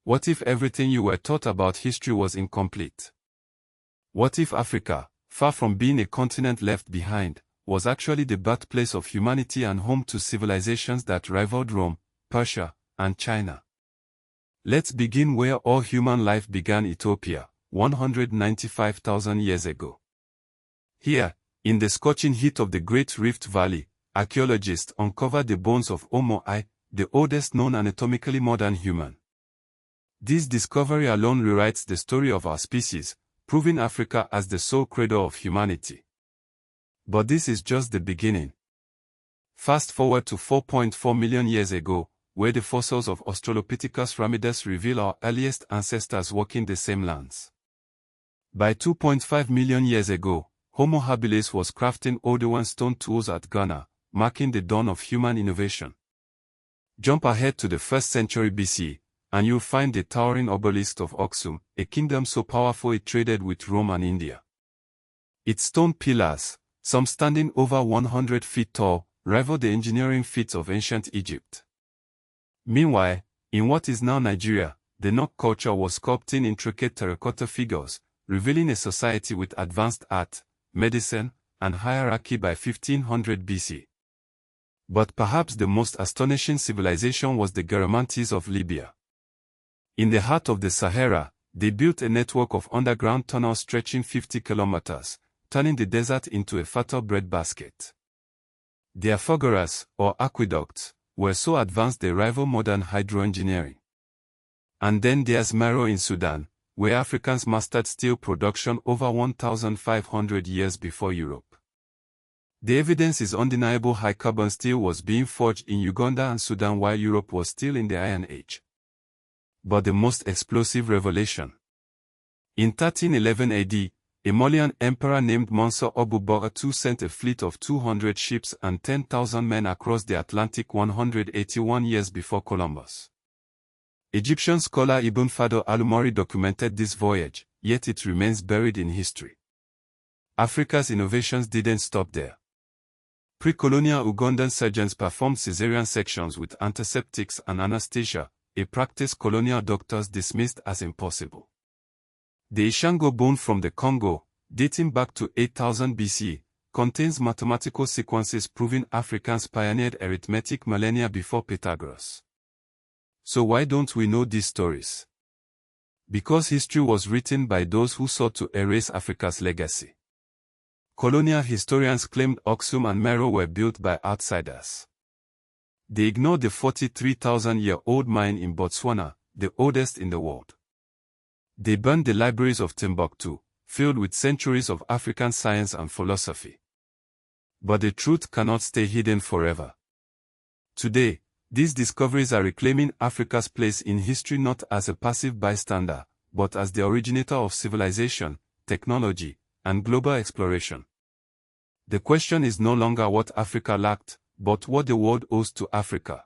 What if everything you were taught about history was incomplete? What if Africa, far from being a continent left behind, was actually the birthplace of humanity and home to civilizations that rivaled Rome, Persia, and China? Let's begin where all human life began, Ethiopia, 195,000 years ago. Here, in the scorching heat of the Great Rift Valley, archaeologists uncovered the bones of Homo I, the oldest known anatomically modern human. This discovery alone rewrites the story of our species, proving Africa as the sole cradle of humanity. But this is just the beginning. Fast forward to 4.4 million years ago, where the fossils of Australopithecus ramidus reveal our earliest ancestors walking the same lands. By 2.5 million years ago, Homo habilis was crafting Odoan stone tools at Ghana, marking the dawn of human innovation. Jump ahead to the 1st century BC, and you'll find the towering obelisk of Aksum, a kingdom so powerful it traded with Rome and India. Its stone pillars, some standing over 100 feet tall, rival the engineering feats of ancient Egypt. Meanwhile, in what is now Nigeria, the Nok culture was sculpting intricate terracotta figures, revealing a society with advanced art, medicine, and hierarchy by 1500 BC. But perhaps the most astonishing civilization was the Garamantes of Libya. In the heart of the Sahara, they built a network of underground tunnels stretching 50 kilometers, turning the desert into a fertile breadbasket. Their fogaras, or aqueducts, were so advanced they rival modern hydroengineering. And then there's Meroe in Sudan, where Africans mastered steel production over 1,500 years before Europe. The evidence is undeniable: high-carbon steel was being forged in Uganda and Sudan while Europe was still in the Iron Age. But the most explosive revelation. In 1311 AD, a Malian emperor named Mansa Abu II sent a fleet of 200 ships and 10,000 men across the Atlantic 181 years before Columbus. Egyptian scholar Ibn Fadl al-Umari documented this voyage, yet it remains buried in history. Africa's innovations didn't stop there. Pre-colonial Ugandan surgeons performed cesarean sections with antiseptics and anesthesia, a practice colonial doctors dismissed as impossible. The Ishango bone from the Congo, dating back to 8000 BC, contains mathematical sequences proving Africans pioneered arithmetic millennia before Pythagoras. So why don't we know these stories? Because history was written by those who sought to erase Africa's legacy. Colonial historians claimed Aksum and Meroe were built by outsiders. They ignored the 43,000-year-old mine in Botswana, the oldest in the world. They burned the libraries of Timbuktu, filled with centuries of African science and philosophy. But the truth cannot stay hidden forever. Today, these discoveries are reclaiming Africa's place in history not as a passive bystander, but as the originator of civilization, technology, and global exploration. The question is no longer what Africa lacked, but what the world owes to Africa.